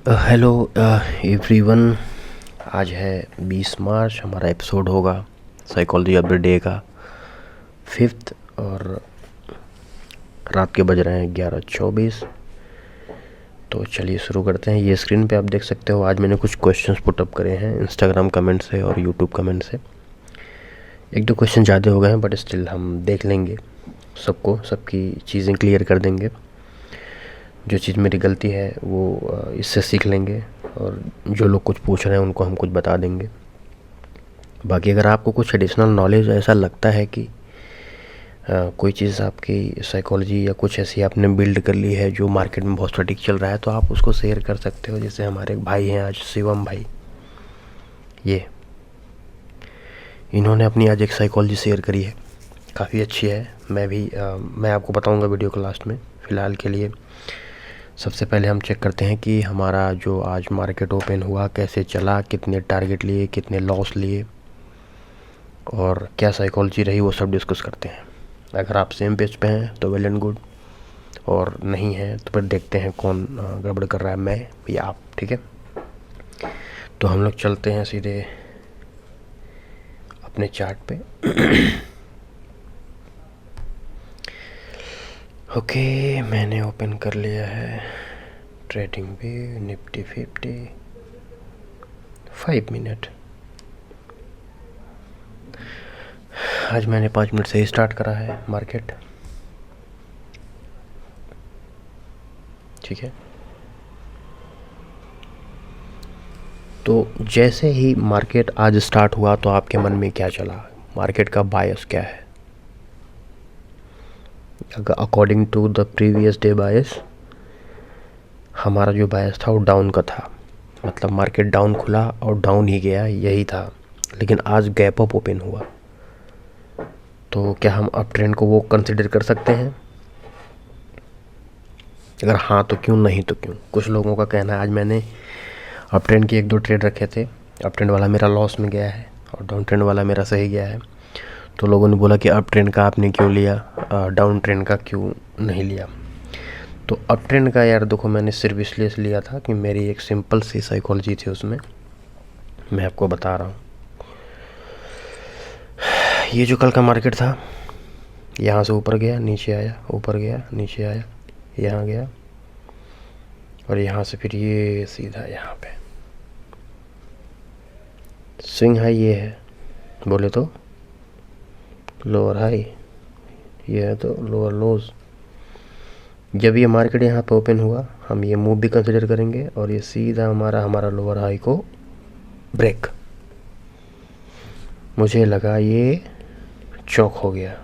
Hello everyone. आज है 20 मार्च। हमारा एपिसोड होगा साइकोलॉजी ऑफ द डे का 5th और रात के बज रहे हैं 11:24। तो चलिए शुरू करते हैं। ये स्क्रीन पे आप देख सकते हो, आज मैंने कुछ क्वेश्चंस पुट अप करे हैं इंस्टाग्राम कमेंट से और यूट्यूब कमेंट से। एक दो क्वेश्चन ज़्यादा हो गए हैं बट स्टिल हम देख लेंगे, सबकी चीज़ें क्लियर कर देंगे। जो चीज़ मेरी गलती है वो इससे सीख लेंगे और जो लोग कुछ पूछ रहे हैं उनको हम कुछ बता देंगे। बाकी अगर आपको कुछ एडिशनल नॉलेज ऐसा लगता है कि कोई चीज़ आपकी साइकोलॉजी या कुछ ऐसी आपने बिल्ड कर ली है जो मार्केट में बहुत सटीक चल रहा है, तो आप उसको शेयर कर सकते हो। जैसे हमारे भाई हैं आज, शिवम भाई, इन्होंने अपनी आज एक साइकोलॉजी शेयर करी है, काफ़ी अच्छी है। मैं आपको बताऊंगा वीडियो के लास्ट में। फ़िलहाल के लिए सबसे पहले हम चेक करते हैं कि हमारा जो आज मार्केट ओपन हुआ कैसे चला, कितने टारगेट लिए, कितने लॉस लिए और क्या साइकोलॉजी रही, वो सब डिस्कस करते हैं। अगर आप सेम पेज पे हैं तो वेल एंड गुड, और नहीं है तो फिर देखते हैं कौन गड़बड़ कर रहा है, मैं या आप। ठीक है, तो हम लोग चलते हैं सीधे अपने चार्ट पे। ओके, मैंने ओपन कर लिया है ट्रेडिंग पे निफ्टी 50 5 मिनट। आज मैंने 5 मिनट से ही स्टार्ट करा है मार्केट। ठीक है, तो जैसे ही मार्केट आज स्टार्ट हुआ तो आपके मन में क्या चला, मार्केट का बायस क्या है? According to the previous day bias, हमारा जो बायस था वो डाउन का था। मतलब मार्केट डाउन खुला और डाउन ही गया, यही था। लेकिन आज गैप अप ओपन हुआ, तो क्या हम अप ट्रेंड को वो कंसिडर कर सकते हैं? अगर हाँ तो क्यों, नहीं तो क्यों? कुछ लोगों का कहना है, आज मैंने अप ट्रेंड के 1-2 ट्रेड रखे थे, अप ट्रेंड वाला मेरा लॉस में गया है और डाउन ट्रेंड वाला मेरा सही गया है। तो लोगों ने बोला कि अप ट्रेंड का आपने क्यों लिया, डाउन ट्रेंड का क्यों नहीं लिया? तो अप ट्रेंड का यार देखो, मैंने सिर्फ इसलिए लिया था कि मेरी एक सिंपल सी साइकोलॉजी थी उसमें, मैं आपको बता रहा हूँ। ये जो कल का मार्केट था, यहाँ से ऊपर गया, नीचे आया, ऊपर गया, नीचे आया, यहाँ गया और यहाँ से फिर ये सीधा यहाँ पे स्विंग हाई ये है, बोले तो लोअर हाई, ये है तो लोअर लोज। जब ये मार्केट यहाँ पे ओपन हुआ, हम ये मूव भी कंसिडर करेंगे और ये सीधा हमारा लोअर हाई को ब्रेक। मुझे लगा ये चौक हो गया,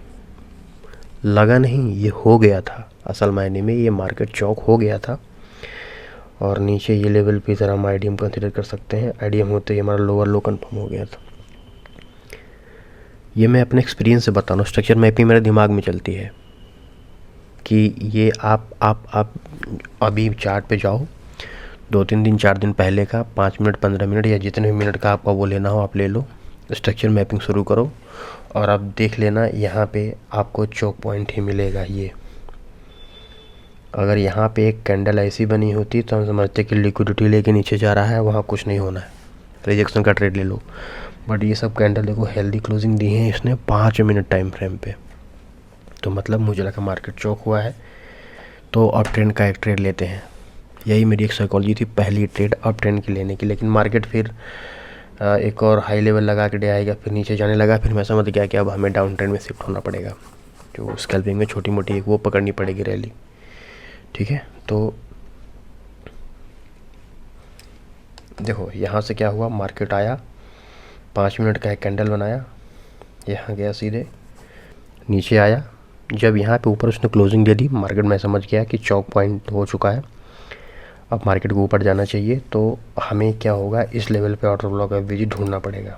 लगा नहीं, ये हो गया था। असल मायने में ये मार्केट चौक हो गया था और नीचे ये लेवल पे ज़रा हम आईडीएम कंसिडर कर सकते हैं। आईडीएम होते ही हमारा लोअर लो कंफर्म हो गया था। ये मैं अपने एक्सपीरियंस से बता रहा हूँ। स्ट्रक्चर मैपिंग मेरे दिमाग में चलती है कि ये आप अभी चार्ट पे जाओ, 2-3 दिन 4 दिन पहले का 5 मिनट 15 मिनट या जितने भी मिनट का आपका वो लेना हो आप ले लो, स्ट्रक्चर मैपिंग शुरू करो और आप देख लेना, यहाँ पे आपको चोक पॉइंट ही मिलेगा। ये अगर यहाँ पे एक कैंडल ऐसी बनी होती तो हम समझते कि लिक्विडिटी लेके नीचे जा रहा है, वहाँ कुछ नहीं होना है, रिजेक्शन का ट्रेड ले लो। बट ये सब कैंडल देखो हेल्दी क्लोजिंग दी है इसने 5 मिनट टाइम फ्रेम पे, तो मतलब मुझे लगा मार्केट चौक हुआ है तो अप ट्रेंड का एक ट्रेड लेते हैं। यही मेरी एक साइकोलॉजी थी, पहली ट्रेड अप ट्रेंड की लेने की। लेकिन मार्केट फिर एक और हाई लेवल लगा के डे आएगा, फिर नीचे जाने लगा, फिर मैं समझ गया कि अब हमें डाउन ट्रेंड में शिफ्ट होना पड़ेगा, जो स्कैल्पिंग में छोटी मोटी एक वो पकड़नी पड़ेगी रैली। ठीक है, तो देखो यहाँ से क्या हुआ, मार्केट आया, 5 मिनट का एक कैंडल बनाया, यहाँ गया सीधे नीचे आया। जब यहाँ पे ऊपर उसने क्लोजिंग दे दी, मार्केट में समझ गया कि चौक पॉइंट हो चुका है, अब मार्केट को ऊपर जाना चाहिए। तो हमें क्या होगा, इस लेवल पे ऑर्डर ब्लॉक एफवीजी ढूंढना पड़ेगा।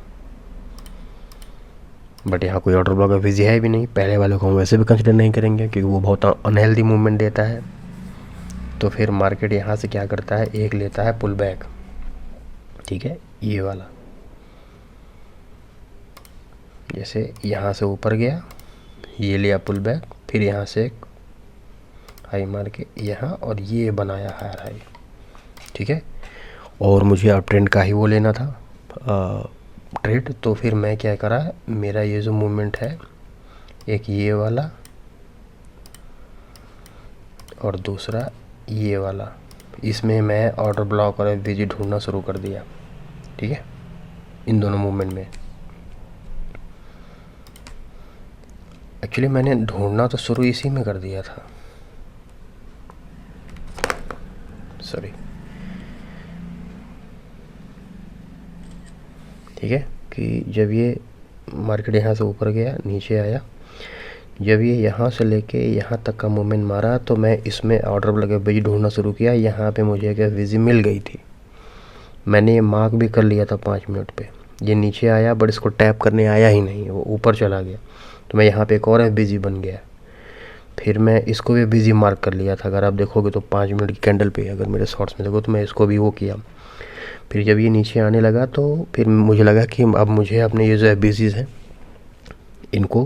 बट यहाँ कोई ऑर्डर ब्लॉक एफवीजी है भी नहीं, पहले वाले को हम वैसे भी कंसिडर नहीं करेंगे क्योंकि वो बहुत अनहेल्दी मूवमेंट देता है। तो फिर मार्केट यहाँ से क्या करता है, एक लेता है पुल बैक। ठीक है, ये वाला जैसे यहाँ से ऊपर गया, ये लिया पुल बैक, फिर यहाँ से एक हाई मार के यहाँ और ये बनाया हायर हाई। ठीक है, और मुझे अब ट्रेंड का ही वो लेना था ट्रेड। तो फिर मैं क्या करा, मेरा ये जो मूवमेंट है, एक ये वाला और दूसरा ये वाला, इसमें मैं ऑर्डर ब्लॉक और एफवीजी ढूंढना शुरू कर दिया। ठीक है, इन दोनों मूवमेंट में एक्चुअली मैंने ढूंढना तो शुरू इसी में कर दिया था, सॉरी। ठीक है, कि जब ये मार्केट यहाँ से ऊपर गया, नीचे आया, जब ये यहाँ से लेके यहाँ तक का मूवमेंट मारा, तो मैं इसमें ऑर्डर लगे बीज ढूंढना शुरू किया। यहाँ पे मुझे एक एफवीजी मिल गई थी, मैंने ये मार्क भी कर लिया था 5 मिनट पे। ये नीचे आया बट इसको टैप करने आया ही नहीं, वो ऊपर चला गया, तो मैं यहाँ पे एक और एफवीजी बन गया। फिर मैं इसको भी एफवीजी मार्क कर लिया था, अगर आप देखोगे तो 5 मिनट की कैंडल पे, अगर मेरे शॉर्ट्स में देखो तो मैं इसको भी वो किया। फिर जब ये नीचे आने लगा तो फिर मुझे लगा कि अब मुझे अपने ये जो एफवीजीज़ हैं इनको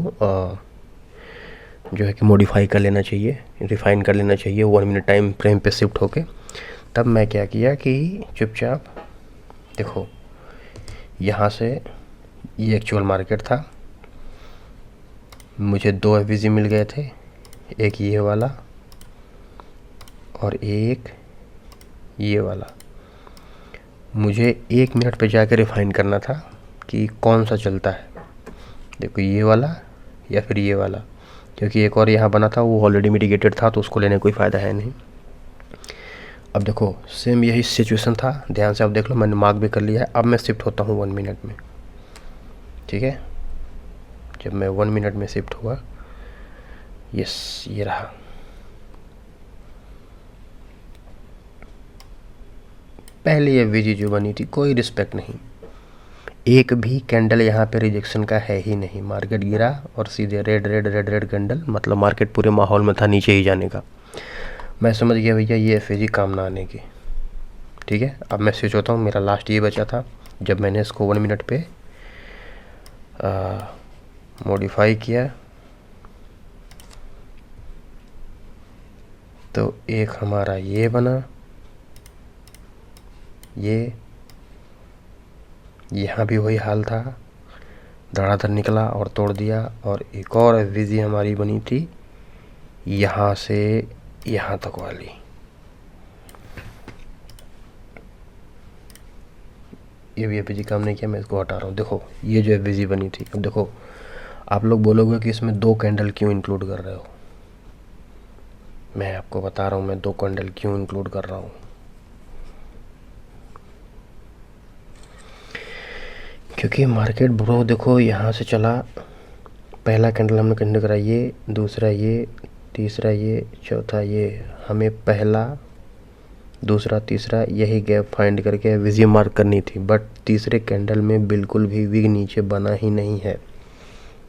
जो है कि मॉडिफाई कर लेना चाहिए, रिफ़ाइन कर लेना चाहिए 1 मिनट टाइम फ्रेम पे शिफ्ट होके। तब मैं क्या किया कि चुपचाप देखो, यहाँ से ये एक्चुअल मार्केट था, मुझे 2 एफवीजी मिल गए थे, एक ये वाला और एक ये वाला। मुझे 1 मिनट पे जाकर रिफ़ाइन करना था कि कौन सा चलता है, देखो ये वाला या फिर ये वाला, क्योंकि एक और यहाँ बना था वो ऑलरेडी मिटिगेटेड था, तो उसको लेने कोई फ़ायदा है नहीं। अब देखो सेम यही सिचुएशन था, ध्यान से आप देख लो, मैंने मार्क भी कर लिया है। अब मैं शिफ्ट होता हूँ 1 मिनट में। ठीक है, जब मैं 1 मिनट में शिफ्ट हुआ, यस ये रहा, पहले ये एफवीजी जो बनी थी कोई रिस्पेक्ट नहीं, एक भी कैंडल यहाँ पे रिजेक्शन का है ही नहीं। मार्केट गिरा और सीधे red red red red candle, मतलब मार्केट पूरे माहौल में था नीचे ही जाने का। मैं समझ गया भैया ये एफवीजी काम ना आने की। ठीक है, अब मैं स्विच होता हूँ, मेरा लास्ट ये बचा था। जब मैंने इसको 1 मिनट पे मॉडिफाई किया तो एक हमारा ये बना, ये यहाँ भी वही हाल था, धड़ाधड़ निकला और तोड़ दिया। और एक और एफवीजी हमारी बनी थी यहाँ से यहाँ तक वाली, ये भी एफवीजी काम नहीं किया, मैं इसको हटा रहा हूँ। देखो ये जो एफवीजी बनी थी, अब देखो आप लोग बोलोगे कि इसमें 2 कैंडल क्यों इंक्लूड कर रहे हो, मैं आपको बता रहा हूँ मैं 2 कैंडल क्यों इंक्लूड कर रहा हूँ। क्योंकि मार्केट ब्रो देखो यहाँ से चला, पहला कैंडल हमने कंडक्ट करा, ये दूसरा, ये तीसरा, ये चौथा, ये हमें पहला दूसरा तीसरा यही गैप फाइंड करके एफवीजी मार्क करनी थी। बट तीसरे कैंडल में बिल्कुल भी विग नीचे बना ही नहीं है,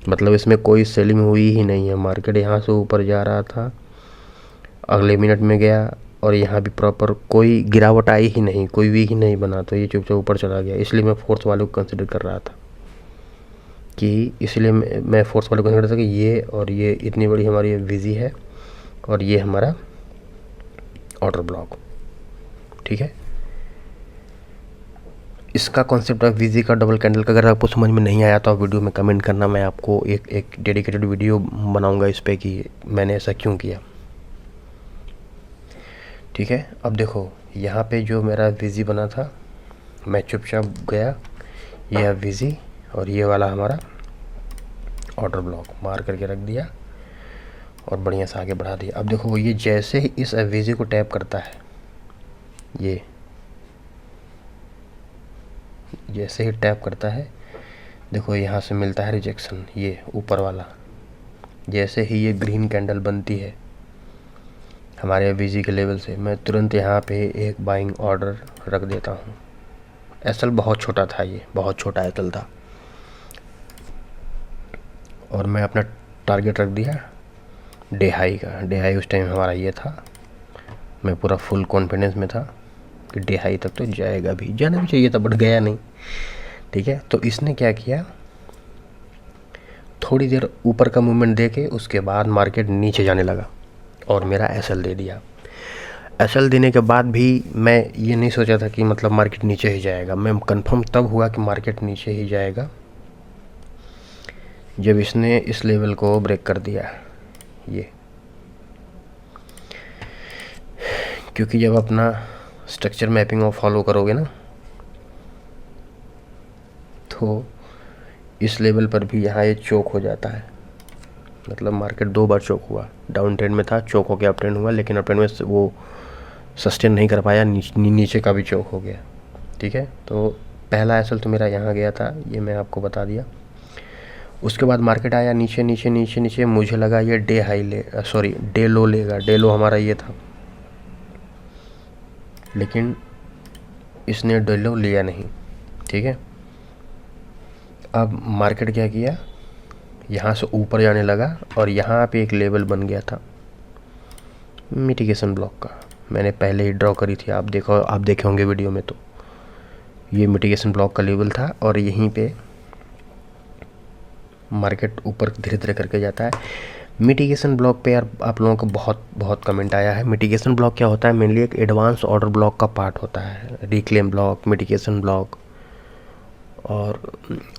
मतलब इसमें कोई सेलिंग हुई ही नहीं है। मार्केट यहाँ से ऊपर जा रहा था, अगले मिनट में गया और यहाँ भी प्रॉपर कोई गिरावट आई ही नहीं, कोई वीक ही नहीं बना, तो ये चुपचाप ऊपर चला गया। इसलिए मैं फोर्थ वाले को कंसिडर कर रहा था कि, इसलिए मैं फोर्थ वाले को कंसिडर था कि ये और ये इतनी बड़ी हमारी एफवीजी है और ये हमारा ऑर्डर ब्लॉक। ठीक है, इसका कॉन्सेप्ट ऑफ वीजी का, डबल कैंडल का, अगर आपको समझ में नहीं आया तो आप वीडियो में कमेंट करना, मैं आपको एक डेडिकेटेड वीडियो बनाऊंगा इस पे कि मैंने ऐसा क्यों किया। ठीक है, अब देखो यहाँ पे जो मेरा वीजी बना था, मैं चुपचाप गया, ये वीजी और ये वाला हमारा ऑर्डर ब्लॉक मार करके रख दिया और बढ़िया से आगे बढ़ा दिया। अब देखो ये जैसे ही इस वीजी को टैप करता है, ये जैसे ही टैप करता है, देखो यहाँ से मिलता है रिजेक्शन, ये ऊपर वाला। जैसे ही ये ग्रीन कैंडल बनती है हमारे एफवीजी के लेवल से, मैं तुरंत यहाँ पे एक बाइंग ऑर्डर रख देता हूँ। एसएल बहुत छोटा था, ये बहुत छोटा एसएल था, और मैं अपना टारगेट रख दिया डे हाई का। डे हाई उस टाइम हमारा ये था, मैं पूरा फुल कॉन्फिडेंस में था कि डे हाई तक तो जाएगा भी, जाना भी चाहिए था, बट गया नहीं। ठीक है, तो इसने क्या किया, थोड़ी देर ऊपर का मूवमेंट दे के उसके बाद मार्केट नीचे जाने लगा और मेरा एसएल दे दिया। एसएल देने के बाद भी मैं ये नहीं सोचा था कि मतलब मार्केट नीचे ही जाएगा। मैं कंफर्म तब हुआ कि मार्केट नीचे ही जाएगा जब इसने इस लेवल को ब्रेक कर दिया। ये क्योंकि जब अपना स्ट्रक्चर मैपिंग और फॉलो करोगे ना, तो इस लेवल पर भी यहाँ ये चोक हो जाता है। मतलब मार्केट 2 बार चोक हुआ, डाउन ट्रेंड में था, चोक हो गया, अप ट्रेंड हुआ, लेकिन अप ट्रेंड में वो सस्टेन नहीं कर पाया, नीचे का भी चोक हो गया। ठीक है, तो पहला एसएल तो मेरा यहाँ गया था, ये मैं आपको बता दिया। उसके बाद मार्केट आया नीचे नीचे नीचे नीचे, मुझे लगा ये डे लो लेगा। डे लो हमारा ये था, लेकिन इसने डे लो लिया नहीं। ठीक है, अब मार्केट क्या किया, यहाँ से ऊपर जाने लगा और यहाँ पे एक लेवल बन गया था मिटिगेशन ब्लॉक का। मैंने पहले ही ड्रॉ करी थी, आप देखे होंगे वीडियो में। तो ये मिटिगेशन ब्लॉक का लेवल था और यहीं पे मार्केट ऊपर धीरे धीरे करके जाता है। मिटिगेशन ब्लॉक पे यार आप लोगों को बहुत कमेंट आया है। मिटिगेशन ब्लॉक क्या होता है? मेनली एक एडवांस ऑर्डर ब्लॉक का पार्ट होता है। रिक्लेम ब्लॉक, मिटिगेशन ब्लॉक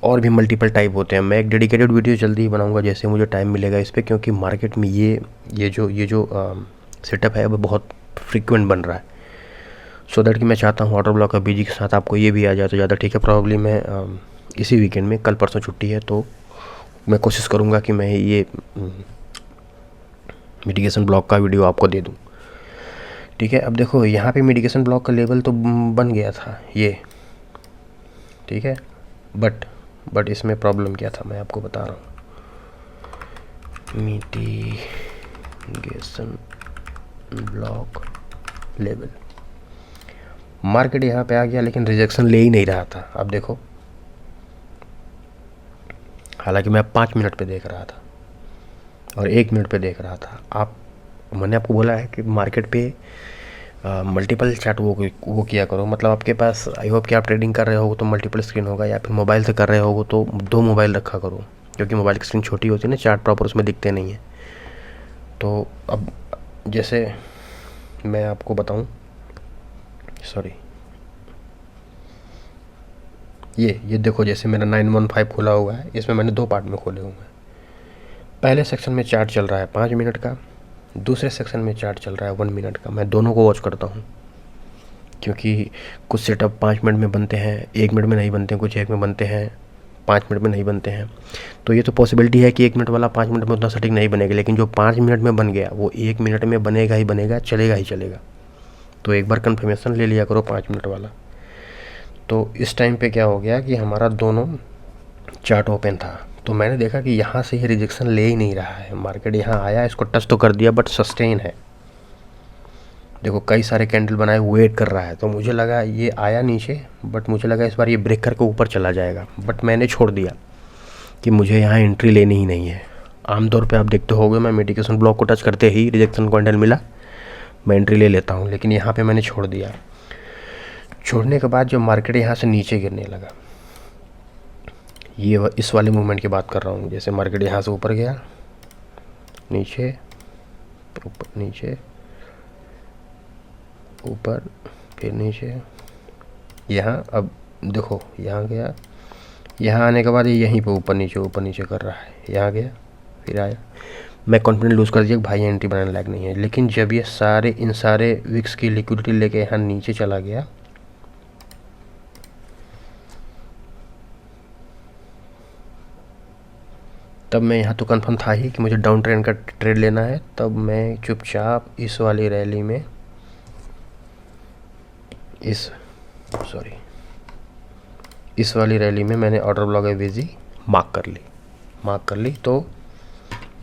और भी मल्टीपल टाइप होते हैं। मैं एक डेडिकेटेड वीडियो जल्दी ही बनाऊंगा जैसे मुझे टाइम मिलेगा इस पर, क्योंकि मार्केट में ये जो सेटअप है वो बहुत फ्रीक्वेंट बन रहा है। सो दैट कि मैं चाहता हूँ ऑर्डर ब्लॉक का बीजी के साथ आपको ये भी आ जाए तो ज़्यादा ठीक है। प्रॉब्ली मैं इसी वीकेंड में, कल परसों छुट्टी है, तो मैं कोशिश करूँगा कि मैं ये मिटिगेशन ब्लॉक का वीडियो आपको दे दूँ। ठीक है, अब देखो यहाँ पे मिटिगेशन ब्लॉक का लेवल तो बन गया था ये। ठीक है, बट इसमें प्रॉब्लम क्या था मैं आपको बता रहा हूँ। मिटिगेशन ब्लॉक लेवल, मार्केट यहाँ पे आ गया लेकिन रिजेक्शन ले ही नहीं रहा था। अब देखो, हालांकि मैं 5 मिनट पे देख रहा था और 1 मिनट पे देख रहा था। मैंने आपको बोला है कि मार्केट पे मल्टीपल चार्ट वो किया करो। मतलब आपके पास, आई होप कि आप ट्रेडिंग कर रहे हो तो मल्टीपल स्क्रीन होगा, या फिर मोबाइल से कर रहे हो तो 2 मोबाइल रखा करो, क्योंकि मोबाइल की स्क्रीन छोटी होती है ना, चार्ट प्रॉपर उसमें दिखते नहीं है। तो अब जैसे मैं आपको बताऊं, सॉरी, ये देखो, जैसे मेरा 915 खुला हुआ है, इसमें मैंने 2 पार्ट में खोले हुए हैं। पहले सेक्शन में चार्ट चल रहा है 5 मिनट का, दूसरे सेक्शन में चार्ट चल रहा है 1 मिनट का। मैं दोनों को वॉच करता हूँ, क्योंकि कुछ सेटअप 5 मिनट में बनते हैं, 1 मिनट में नहीं बनते हैं, कुछ 1 में बनते हैं, 5 मिनट में नहीं बनते हैं। तो ये तो पॉसिबिलिटी है कि 1 मिनट वाला 5 मिनट में उतना सटीक नहीं बनेगा, लेकिन जो 5 मिनट में बन गया वो 1 मिनट में बनेगा ही बनेगा, चलेगा ही चलेगा। तो एक बार कन्फर्मेशन ले लिया करो 5 मिनट वाला। तो इस टाइम पे क्या हो गया कि हमारा दोनों चार्ट ओपन था, तो मैंने देखा कि यहाँ से ये रिजेक्शन ले ही नहीं रहा है। मार्केट यहाँ आया, इसको टच तो कर दिया बट सस्टेन है। देखो कई सारे कैंडल बनाए, वेट कर रहा है। तो मुझे लगा ये आया नीचे, बट मुझे लगा इस बार ये ब्रेक करके ऊपर चला जाएगा, बट मैंने छोड़ दिया कि मुझे यहाँ एंट्री लेनी ही नहीं है। आमतौर पे आप देखते होगे मैं मिटिगेशन ब्लॉक को टच करते ही रिजेक्शन कैंडल मिला मैं एंट्री ले लेता हूँ, लेकिन यहाँ पे मैंने छोड़ दिया। छोड़ने के बाद जो मार्केट यहाँ से नीचे गिरने लगा, ये इस वाले मूवमेंट की बात कर रहा हूँ। जैसे मार्केट यहाँ से ऊपर गया, नीचे, ऊपर, नीचे, ऊपर, फिर नीचे, यहाँ। अब देखो यहाँ गया, यहाँ आने के बाद ये यहीं पे ऊपर नीचे कर रहा है। यहाँ गया, फिर आया। मैं कॉन्फिडेंस लूज़ कर दिया कि भाई एंट्री बनाने लायक नहीं है। लेकिन जब ये इन सारे विक्स की लिक्विडिटी लेके यहाँ नीचे चला गया, तब मैं यहाँ तो कंफर्म था ही कि मुझे डाउन ट्रेंड का ट्रेड लेना है। तब मैं चुपचाप इस वाली रैली में इस वाली रैली में मैंने ऑर्डर ब्लॉक एवीजी मार्क कर ली। तो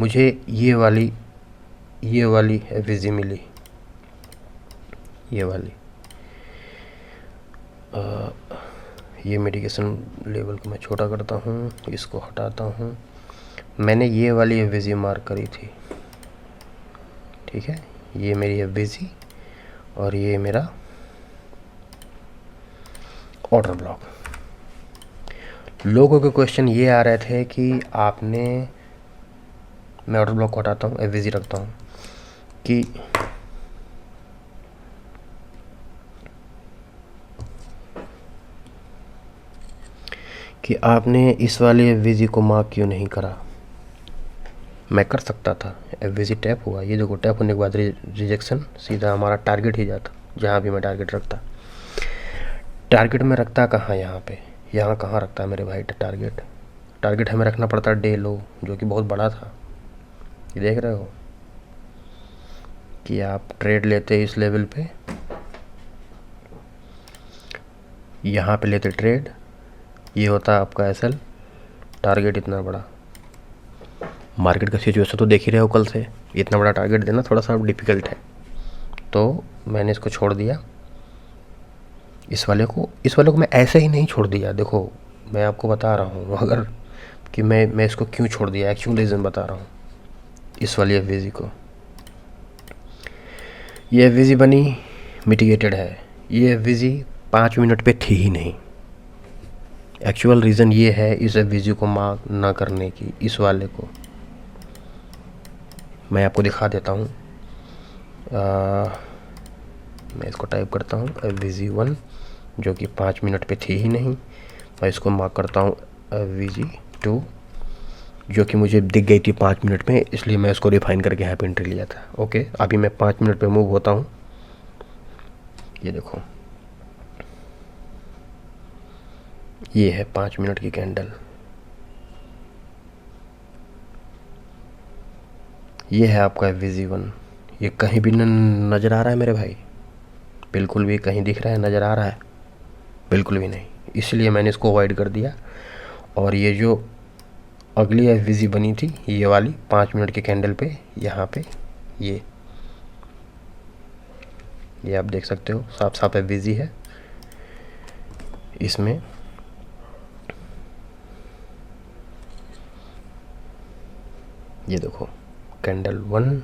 मुझे ये वाली एवीजी मिली, ये वाली। ये मिटिगेशन लेवल को मैं छोटा करता हूँ, इसको हटाता हूँ। मैंने ये वाली एवीजी मार्क करी थी। ठीक है, ये मेरी एवीजी और ये मेरा ऑर्डर ब्लॉक। लोगों के क्वेश्चन ये आ रहे थे कि मैं ऑर्डर ब्लॉक को हटाता हूँ, एवीजी रखता हूँ, कि कि आपने इस वाले एफवीजी को मार्क क्यों नहीं करा। मैं कर सकता था, एफवीजी टैप हुआ, ये देखो टैप होने के बाद रिजेक्शन सीधा हमारा टारगेट ही जाता, जहाँ भी मैं टारगेट रखता। टारगेट में रखता कहाँ, यहाँ पे, यहाँ कहाँ रखता है मेरे भाई टारगेट हमें रखना पड़ता डे लो, जो कि बहुत बड़ा था। ये देख रहे हो कि आप ट्रेड लेते इस लेवल पे, यहाँ पे लेते ट्रेड, ये होता है आपका एसएल, टारगेट इतना बड़ा। मार्केट का सिचुएशन तो देख ही रहे हो कल से, इतना बड़ा टारगेट देना थोड़ा सा डिफ़िकल्ट है, तो मैंने इसको छोड़ दिया। इस वाले को मैं ऐसे ही नहीं छोड़ दिया। देखो मैं आपको बता रहा हूँ अगर कि मैं इसको क्यों छोड़ दिया, एक्चुअल रीज़न बता रहा हूँ। इस वाली एफवीजी को, ये एफवीजी बनी मिटिगेटेड है, ये एफवीजी 5 मिनट पे थी ही नहीं। एक्चुअल रीज़न ये है इस एफवीजी को मार्क ना करने की। इस वाले को मैं आपको दिखा देता हूँ, मैं इसको टाइप करता हूँ एफवीजी 1, जो कि 5 मिनट पे थी ही नहीं। मैं इसको मार्क करता हूँ एफवीजी 2, जो कि मुझे दिख गई थी 5 मिनट में, इसलिए मैं इसको रिफाइन करके यहाँ पे एंट्री लिया था। ओके, अभी मैं 5 मिनट पे मूव होता हूँ। ये देखो, ये है 5 मिनट की कैंडल, ये है आपका एफवीजी 1। ये कहीं भी नज़र आ रहा है मेरे भाई, बिल्कुल भी कहीं दिख रहा है, नज़र आ रहा है, बिल्कुल भी नहीं। इसलिए मैंने इसको अवॉइड कर दिया। और ये जो अगली एफवीजी बनी थी, ये वाली 5 मिनट के कैंडल पे, यहाँ पे ये आप देख सकते हो, साफ साफ एफवीजी है। इसमें ये देखो कैंडल 1,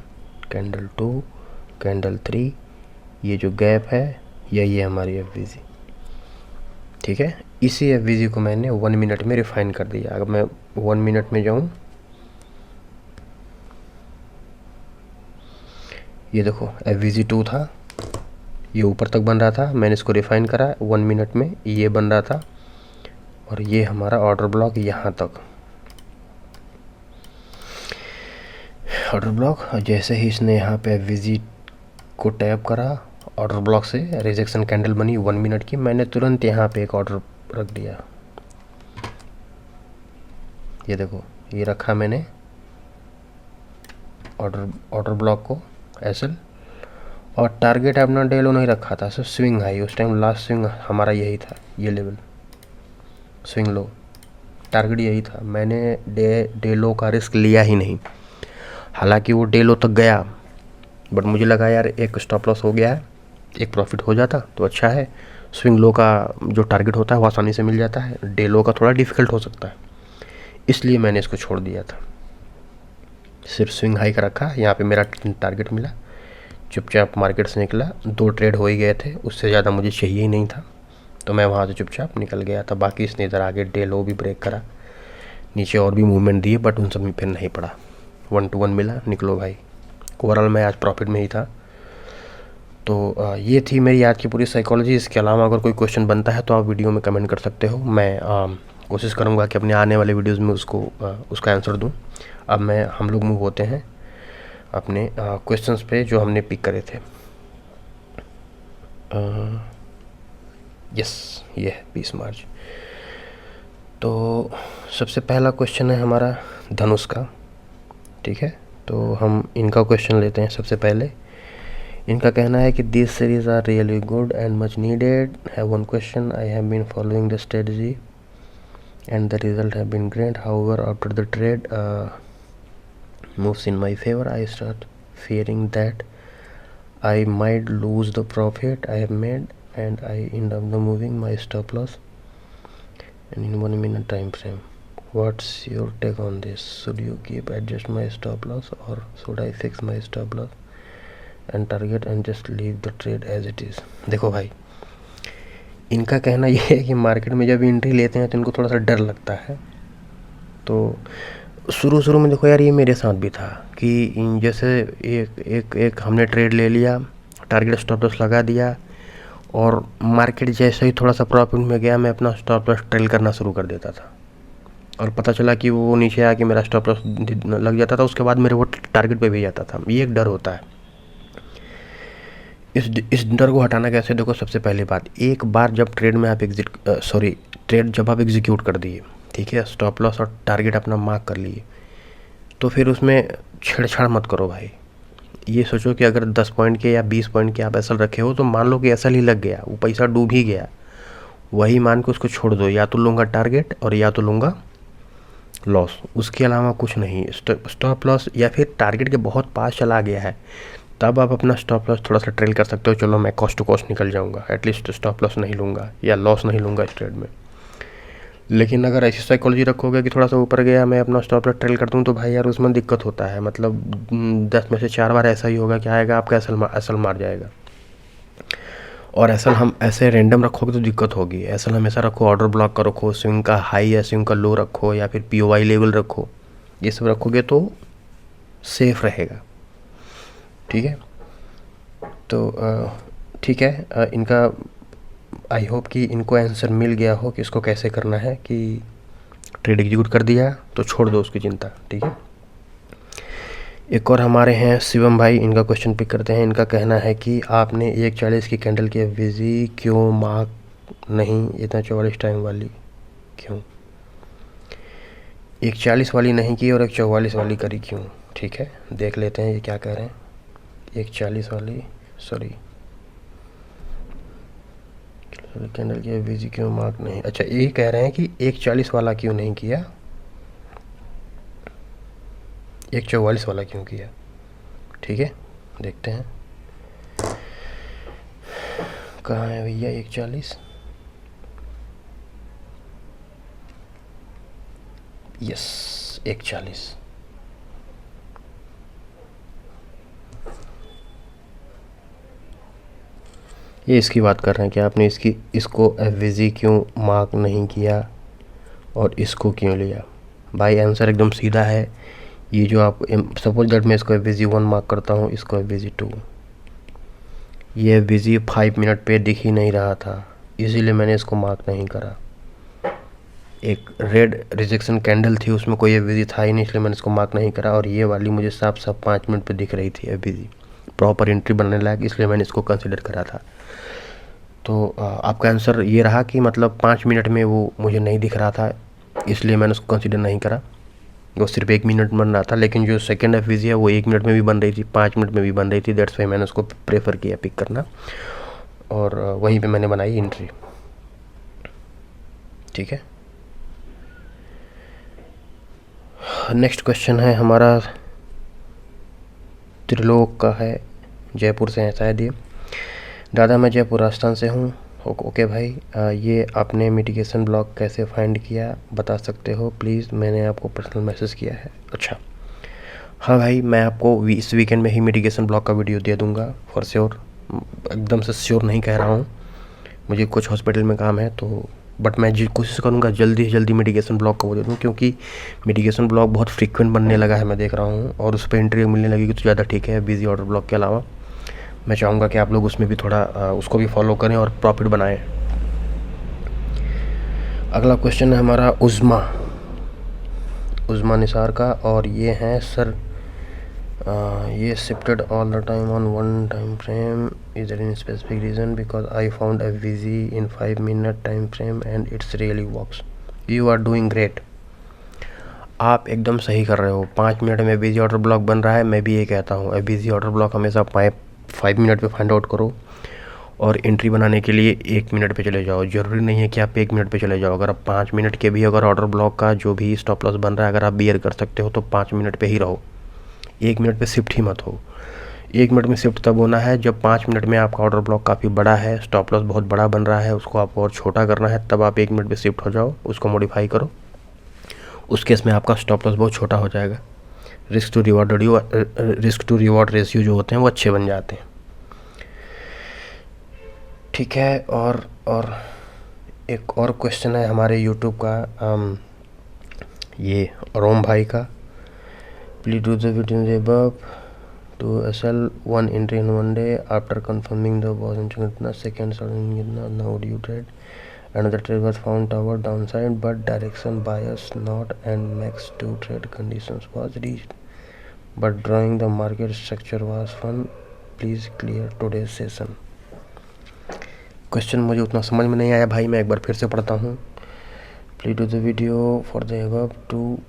कैंडल 2, कैंडल 3, ये जो गैप है यही है हमारी एफवीजी। ठीक है, इसी एफवीजी को मैंने 1 मिनट में रिफाइन कर दिया। अगर मैं 1 मिनट में जाऊं, ये देखो एफवीजी 2 था, ये ऊपर तक बन रहा था, मैंने इसको रिफाइन करा 1 मिनट में, ये बन रहा था। और ये हमारा ऑर्डर ब्लॉक यहाँ तक, ऑर्डर ब्लॉक। जैसे ही इसने यहाँ पे एफवीजी को टैप करा, ऑर्डर ब्लॉक से रिजेक्शन कैंडल बनी 1 मिनट की, मैंने तुरंत यहाँ पे एक ऑर्डर रख दिया। ये देखो, ये रखा मैंने ऑर्डर ब्लॉक को एसएल, और टारगेट अपना डे लो नहीं रखा था, सिर्फ स्विंग हाई। उस टाइम लास्ट स्विंग हमारा यही था, ये लेवल स्विंग लो, टारगेट यही था। मैंने डे लो का रिस्क लिया ही नहीं। हालांकि वो डे लो तक गया, बट मुझे लगा यार एक स्टॉप लॉस हो गया है, एक प्रॉफिट हो जाता तो अच्छा है। स्विंग लो का जो टारगेट होता है वो आसानी से मिल जाता है, डे लो का थोड़ा डिफ़िकल्ट हो सकता है, इसलिए मैंने इसको छोड़ दिया था। सिर्फ स्विंग हाई का रखा, यहाँ पे मेरा टारगेट मिला, चुपचाप मार्केट से निकला। 2 ट्रेड हो ही गए थे, उससे ज़्यादा मुझे चाहिए ही नहीं था, तो मैं वहाँ से चुपचाप निकल गया था। बाकी इसने इधर आगे डे लो भी ब्रेक करा, नीचे और भी मूवमेंट दिए, बट उन सब में फिर नहीं पड़ा, 1 to 1 मिला, निकलो भाई। ओवरऑल मैं आज प्रॉफिट में ही था। तो ये थी मेरी आज की पूरी साइकोलॉजी। इसके अलावा अगर कोई क्वेश्चन बनता है तो आप वीडियो में कमेंट कर सकते हो, मैं कोशिश करूँगा कि अपने आने वाले वीडियोज़ में उसका आंसर दूँ। अब हम लोग मूव होते हैं अपने क्वेश्चंस पे जो हमने पिक करे थे। यस, ये है 20 मार्च। तो सबसे पहला क्वेश्चन है हमारा धनुष का, ठीक है। तो हम इनका क्वेश्चन लेते हैं सबसे पहले। इनका कहना है कि this series are really good and much needed. Have one question, I have been following the strategy and the result have been great. However, after the trade moves in my favor, I start fearing that I might lose the profit I have made, and I end up moving my stop loss and in 1 minute time frame. What's your take on this? Should you keep adjust my stop loss, or should I fix my stop loss and target and just leave the trade as it is? देखो भाई, इनका कहना यह है कि market में जब entry लेते हैं तो इनको थोड़ा सा डर लगता है। तो शुरू में देखो यार, ये मेरे साथ भी था कि जैसे एक हमने ट्रेड ले लिया, टारगेट स्टॉप लॉस लगा दिया, और मार्केट जैसे ही थोड़ा सा प्रॉफिट में गया, मैं अपना स्टॉप लॉस ट्रेल करना शुरू कर देता था। और पता चला कि वो नीचे आके मेरा स्टॉप लॉस लग जाता था, उसके बाद मेरे वो टारगेट पे भी जाता था। ये एक डर होता है। इस डर को हटाना कैसे? देखो, सबसे पहली बात, एक बार जब ट्रेड में आप ट्रेड जब आप एग्जीक्यूट कर दिए, ठीक है, स्टॉप लॉस और टारगेट अपना मार्क कर लिए, तो फिर उसमें छेड़छाड़ मत करो भाई। ये सोचो कि अगर 10 पॉइंट के या 20 पॉइंट के आप एसल रखे हो, तो मान लो कि एसल ही लग गया, वो पैसा डूब ही गया, वही मान के उसको छोड़ दो, या तो लूँगा टारगेट और या तो लूँगा लॉस, उसके अलावा कुछ नहीं। स्टॉप लॉस या फिर टारगेट के बहुत पास चला गया है, तब आप अपना स्टॉप लॉस थोड़ा सा ट्रेल कर सकते हो। चलो मैं कॉस्ट टू कॉस्ट निकल जाऊंगा, एटलीस्ट स्टॉप लॉस नहीं लूँगा या लॉस नहीं लूँगा इस ट्रेड में। लेकिन अगर ऐसी साइकोलॉजी रखोगे कि थोड़ा सा ऊपर गया मैं अपना स्टॉप लॉस ट्रेल कर दूँ, तो भाई यार उसमें दिक्कत होता है। मतलब 10 में से 4 बार ऐसा ही होगा कि आएगा आपका एसल मार जाएगा। और एसल हम ऐसे रैंडम रखोगे तो दिक्कत होगी। एसल हमेशा रखो, ऑर्डर ब्लॉक का रखो, स्विंग का हाई या स्विंग का लो रखो, या फिर पीओवाई लेवल रखो। ये सब रखोगे तो सेफ रहेगा, ठीक है। तो ठीक है, इनका आई होप कि इनको आंसर मिल गया हो कि इसको कैसे करना है, कि ट्रेड एग्जीक्यूट कर दिया तो छोड़ दो उसकी चिंता, ठीक है। एक और हमारे हैं शिवम भाई, इनका क्वेश्चन पिक करते हैं। इनका कहना है कि आपने 1:40 की कैंडल की एफवीजी क्यों मार्क नहीं, इतना 44 टाइम वाली क्यों? 1:40 वाली नहीं की और 1:44 वाली करी क्यों? ठीक है, देख लेते हैं ये क्या कह रहे हैं। 1:40 वाली, सॉरी, कैंडल की एफवीजी क्यों मार्क नहीं, अच्छा यही कह रहे हैं कि 1:40 वाला क्यों नहीं किया, 1:44 वाला क्यों किया। ठीक है, देखते हैं कहाँ है भैया 1:40। यस, 1:40। ये इसकी बात कर रहे हैं कि आपने इसको एफवीजी क्यों मार्क नहीं किया और इसको क्यों लिया। भाई आंसर एकदम सीधा है। ये जो आप सपोज दैट मैं इसको एफवीजी 1 मार्क करता हूँ, इसको एफवीजी 2, ये एफवीजी 5 मिनट पे दिख ही नहीं रहा था, इसीलिए मैंने इसको मार्क नहीं करा। एक रेड रिजेक्शन कैंडल थी, उसमें कोई एफवीजी था ही नहीं, इसलिए मैंने इसको मार्क नहीं करा। और ये वाली मुझे साफ 5 मिनट पे दिख रही थी एफवीजी, प्रॉपर एंट्री बनने लायक, इसलिए मैंने इसको कंसिडर करा था। तो आपका आंसर ये रहा कि मतलब 5 मिनट में वो मुझे नहीं दिख रहा था, इसलिए मैंने उसको कंसिडर नहीं करा। वो सिर्फ 1 मिनट बन रहा था, लेकिन जो सेकेंड एफवीजी है वो 1 मिनट में भी बन रही थी, 5 मिनट में भी बन रही थी। दैट्स वाई मैंने उसको प्रेफर किया पिक करना, और वहीं पे मैंने बनाई एंट्री। ठीक है, नेक्स्ट क्वेश्चन है हमारा त्रिलोक का है, जयपुर से है शायद ये। दादा मैं जयपुर राजस्थान से हूँ। ओके भाई, ये आपने मिटिगेशन ब्लॉक कैसे फाइंड किया बता सकते हो प्लीज़, मैंने आपको पर्सनल मैसेज किया है। अच्छा हाँ भाई, मैं आपको इस वीकेंड में ही मिटिगेशन ब्लॉक का वीडियो दे दूँगा फॉर श्योर। एकदम से श्योर नहीं कह रहा हूँ, मुझे कुछ हॉस्पिटल में काम है, तो बट मैं कोशिश करूँगा जल्दी से जल्दी मिटिगेशन ब्लॉक का वो दे दूँ, क्योंकि मिटिगेशन ब्लॉक बहुत फ्रीक्वेंट बनने लगा है, मैं देख रहा हूँ, और उस पर एंट्री मिलने लगेगी तो ज़्यादा ठीक है बिजी ऑर्डर ब्लॉक के अलावा। मैं चाहूँगा कि आप लोग उसमें भी थोड़ा उसको भी फॉलो करें और प्रॉफिट बनाएं। अगला क्वेश्चन है हमारा उज़मा निसार का, और ये हैं सर ये shifted all the time on 1 time frame, is there any specific reason, because I found FVG in 5 minute time frame and it's really works. You are doing great, आप एकदम सही कर रहे हो। 5 मिनट में बिजी ऑर्डर ब्लॉक बन रहा है, मैं भी ये कहता हूँ बिजी ऑर्डर ब्लॉक हमेशा 5 मिनट पे फाइंड आउट करो, और एंट्री बनाने के लिए 1 मिनट पे चले जाओ। ज़रूरी नहीं है कि आप 1 मिनट पे चले जाओ, अगर आप 5 मिनट के भी अगर ऑर्डर ब्लॉक का जो भी स्टॉप लॉस बन रहा है अगर आप बियर कर सकते हो तो 5 मिनट पे ही रहो, 1 मिनट पे शिफ्ट ही मत हो। 1 मिनट में शिफ्ट तब होना है जब 5 मिनट में आपका ऑर्डर ब्लॉक काफ़ी बड़ा है, स्टॉप लॉस बहुत बड़ा बन रहा है, उसको आपको और छोटा करना है, तब आप 1 मिनट पे शिफ्ट हो जाओ, उसको मॉडिफाई करो। उस केस में आपका स्टॉप लॉस बहुत छोटा हो जाएगा, रिस्क टू रिवॉर्ड रेशियो जो होते हैं वो अच्छे बन जाते हैं। ठीक है, और एक और क्वेश्चन है हमारे यूट्यूब का, ये रोम भाई का। Please do the video above to SL 1 entry in 1 day after confirming the was कितना सेकेंड कितना now do trade Another trade was found toward downside, but direction bias not, and max 2 trade conditions was reached. But drawing the market structure was fun. Please clear today's session. Question मुझे उतना समझ में नहीं आया भाई, मैं एक बार फिर से पढ़ता हूँ. Please do the video for the above two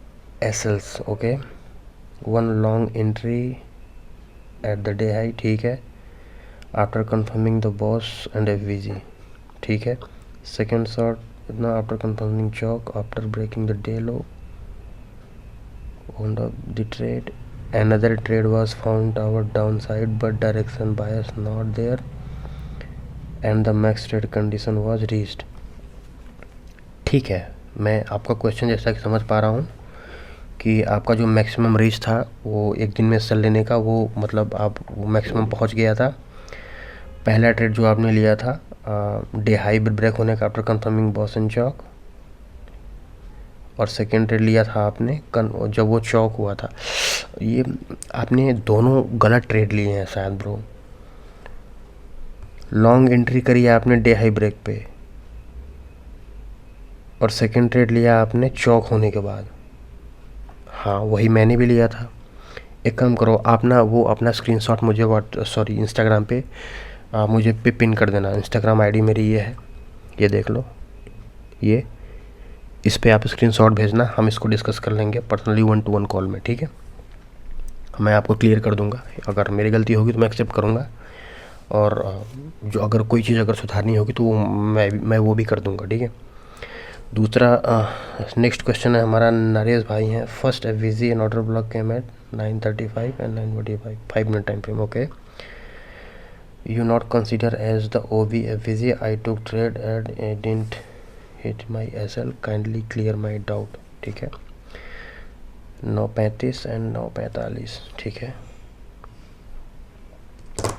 SLs. Okay, one long entry at the day high, ठीक है, after confirming the boss and FVG, ठीक है. Second short now after confirming chalk after breaking the day low, wound up the trade. Another trade was found toward downside, but direction bias not there, and the max trade condition was reached. ठीक है, मैं आपका question जैसा कि समझ पा रहा हूँ कि आपका जो मैक्सिमम रीच था वो एक दिन में सेल लेने का, वो मतलब आप वो मैक्सिमम पहुँच गया था. पहला ट्रेड जो आपने लिया था डे हाई ब्रेक होने का आफ्टर कंफर्मिंग बॉस एंड चौक, और सेकेंड ट्रेड लिया था आपने जब वो चौक हुआ था. ये आपने दोनों गलत ट्रेड लिए हैं शायद ब्रो. लॉन्ग एंट्री करी है आपने डे हाई ब्रेक पे, और सेकेंड ट्रेड लिया आपने चौक होने के बाद. हाँ, वही मैंने भी लिया था. एक काम करो, आप ना वो अपना स्क्रीनशॉट मुझे इंस्टाग्राम पे मुझे पिन कर देना. इंस्टाग्राम आईडी मेरी ये है, ये देख लो, ये इस पे आप स्क्रीनशॉट भेजना. हम इसको डिस्कस कर लेंगे पर्सनली 1-to-1 कॉल में, ठीक है. मैं आपको क्लियर कर दूंगा. अगर मेरी गलती होगी तो मैं एक्सेप्ट करूंगा, और जो अगर कोई चीज़ अगर सुधारनी होगी तो मैं वो भी कर दूंगा, ठीक है. दूसरा नेक्स्ट क्वेश्चन है हमारा, नरेश भाई हैं. First FVG an order block came at 9:35 and 9:45, 5 minute time frame. Okay, you not consider as the OB FVG. I took trade and I didn't hit my SL. Kindly clear my doubt. ठीक है, 9:35 and 9:45, ठीक है.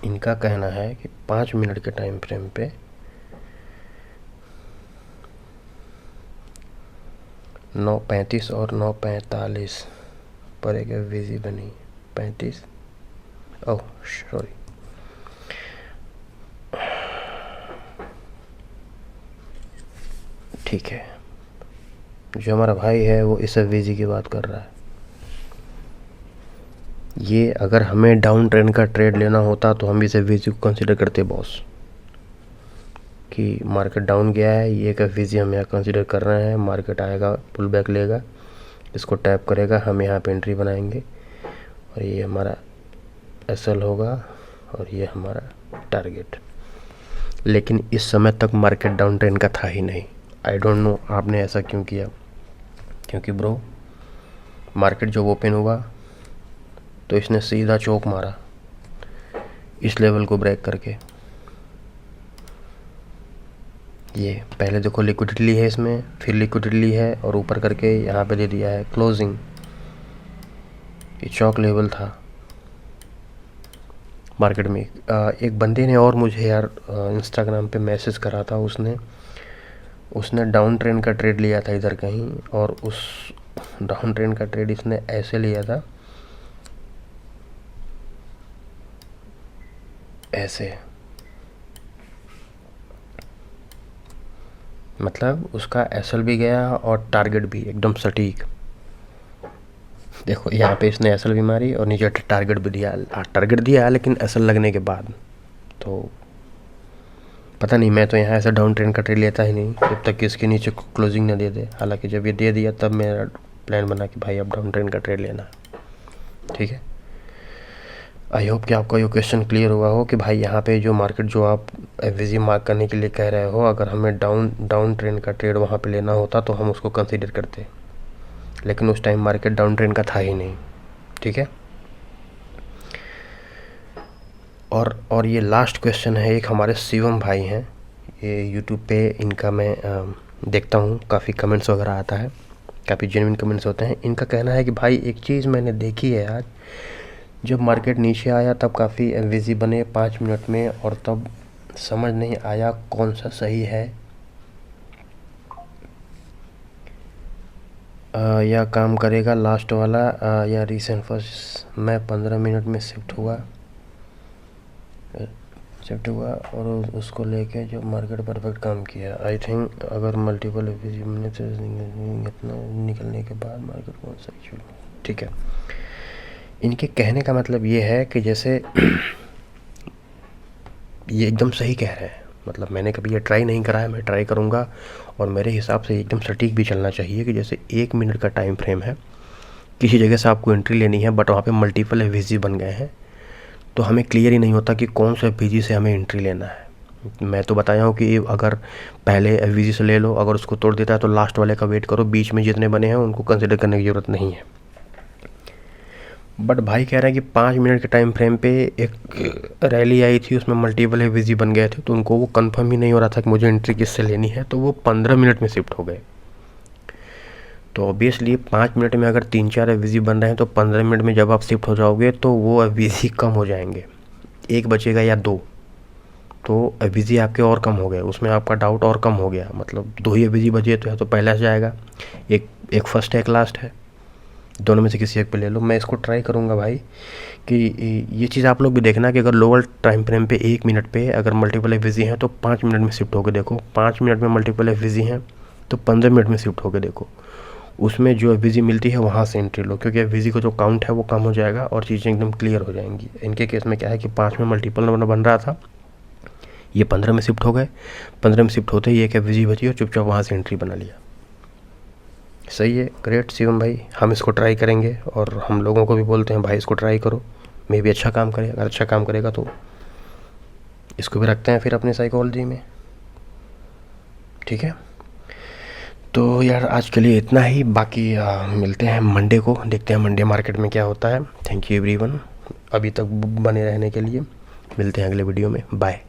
इनका कहना है कि 5 minute के time frame पे 9:35 और 9:45 पर एक FVG बनी. 35, ओह सॉरी, ठीक है. जो हमारा भाई है वो इस FVG की बात कर रहा है. ये अगर हमें डाउन ट्रेंड का ट्रेड लेना होता तो हम इस FVG को कंसिडर करते बॉस, कि मार्केट डाउन गया है, ये एक FVG हम यहाँ कंसिडर कर रहे हैं. मार्केट आएगा, पुल बैक लेगा, इसको टैप करेगा, हम यहाँ पे एंट्री बनाएंगे, और ये हमारा SL होगा, और ये हमारा टारगेट. लेकिन इस समय तक मार्केट डाउन ट्रेंड का था ही नहीं. आई डोंट नो आपने ऐसा क्यों किया, क्योंकि ब्रो मार्केट जब ओपन हुआ तो इसने सीधा चौक मारा इस लेवल को ब्रेक करके. ये पहले देखो लिक्विडिटी ली है इसमें, फिर लिक्विडिटी ली है, और ऊपर करके यहाँ पे दे दिया है क्लोजिंग. ये चौक लेवल था मार्केट में. एक बंदे ने और मुझे यार इंस्टाग्राम पे मैसेज करा था, उसने डाउन ट्रेंड का ट्रेड लिया था इधर कहीं, और उस डाउन ट्रेंड का ट्रेड इसने ऐसे लिया था, ऐसे, मतलब उसका SL भी गया और टारगेट भी एकदम सटीक. देखो यहाँ पे इसने SL भी मारी और नीचे टारगेट भी दिया. टारगेट दिया लेकिन SL लगने के बाद. तो पता नहीं, मैं तो यहाँ ऐसा डाउन ट्रेंड का ट्रेड लेता ही नहीं जब तक कि इसके नीचे क्लोजिंग न दे दे. हालांकि जब ये दे दिया तब मेरा प्लान बना कि भाई अब डाउन ट्रेंड का ट्रेड लेना, ठीक है. आई होप कि आपका ये क्वेश्चन क्लियर हुआ हो कि भाई यहाँ पे जो मार्केट जो आप FVG मार्क करने के लिए कह रहे हो, अगर हमें डाउन ट्रेंड का ट्रेड वहाँ पे लेना होता तो हम उसको कंसीडर करते, लेकिन उस टाइम मार्केट डाउन ट्रेंड का था ही नहीं, ठीक है. और ये लास्ट क्वेश्चन है, एक हमारे शिवम भाई हैं, ये यूट्यूब पे इनका मैं देखता हूँ, काफ़ी कमेंट्स वगैरह आता है, काफ़ी जेन्युइन कमेंट्स होते हैं. इनका कहना है कि भाई एक चीज़ मैंने देखी है आज, जब मार्केट नीचे आया तब काफ़ी FVG बने 5 मिनट में, और तब समझ नहीं आया कौन सा सही है, या काम करेगा लास्ट वाला या रीसेंट फर्स्ट. मैं 15 मिनट में शिफ्ट हुआ. शिफ्ट हुआ और उसको लेके जो मार्केट परफेक्ट काम किया। आई थिंक अगर मल्टीपल इतना निकलने के बाद मार्केट कौन सा एक्चुअल, ठीक है। इनके कहने का मतलब ये है कि जैसे ये एकदम सही कह रहे हैं, मतलब मैंने कभी ये ट्राई नहीं करा है, मैं ट्राई करूँगा। और मेरे हिसाब से एकदम सटीक भी चलना चाहिए कि जैसे 1 मिनट का टाइम फ्रेम है, किसी जगह से आपको एंट्री लेनी है बट वहाँ पे मल्टीपल एफवीजी बन गए हैं, तो हमें क्लियर ही नहीं होता कि कौन सा एफवीजी से हमें एंट्री लेना है। मैं तो बताया हूँ कि अगर पहले एफवीजी से ले लो, अगर उसको तोड़ देता है तो लास्ट वाले का वेट करो, बीच में जितने बने हैं उनको कंसिडर करने की ज़रूरत नहीं है। बट भाई कह रहे हैं कि 5 मिनट के टाइम फ्रेम पे एक रैली आई थी, उसमें मल्टीपल एफवीजी बन गए थे, तो उनको वो कंफर्म ही नहीं हो रहा था कि मुझे एंट्री किससे लेनी है, तो वो 15 मिनट में शिफ्ट हो गए। तो ऑब्वियसली 5 मिनट में अगर 3-4 एफवीजी बन रहे हैं तो 15 मिनट में जब आप शिफ्ट हो जाओगे तो वो एफवीजी कम हो जाएंगे, एक बचेगा या 2, तो एफवीजी आपके और कम हो गए, उसमें आपका डाउट और कम हो गया। मतलब 2 ही एफवीजी बचे तो या तो पहला जाएगा, एक फर्स्ट है एक लास्ट है, दोनों में से किसी एक पे ले लो। मैं इसको ट्राई करूँगा भाई कि ये चीज़ आप लोग भी देखना कि अगर लोअर टाइम फ्रेम पे 1 मिनट पे अगर मल्टीपल एफवीजी हैं तो 5 मिनट में शिफ्ट होकर देखो, 5 मिनट में मल्टीपल एफवीजी हैं तो 15 मिनट में शिफ्ट होकर देखो, उसमें जो एफवीजी मिलती है वहाँ से एंट्री लो, क्योंकि एफवीजी का जो काउंट है वो कम हो जाएगा और चीज़ें एकदम क्लियर हो जाएंगी। इनके केस में क्या है कि 5 में मल्टीपल नंबर बन रहा था, ये 15 में शिफ्ट हो गए, 15 में शिफ्ट होते ही एक एफवीजी बची और चुपचाप वहाँ से एंट्री बना लिया। सही है, ग्रेट शिवम भाई, हम इसको ट्राई करेंगे और हम लोगों को भी बोलते हैं भाई इसको ट्राई करो, मे भी अच्छा काम करे। अगर अच्छा काम करेगा तो इसको भी रखते हैं फिर अपनी साइकोलॉजी में, ठीक है। तो यार आज के लिए इतना ही, बाकी मिलते हैं मंडे को, देखते हैं मंडे मार्केट में क्या होता है। थैंक यू एवरीवन अभी तक बने रहने के लिए, मिलते हैं अगले वीडियो में, बाय।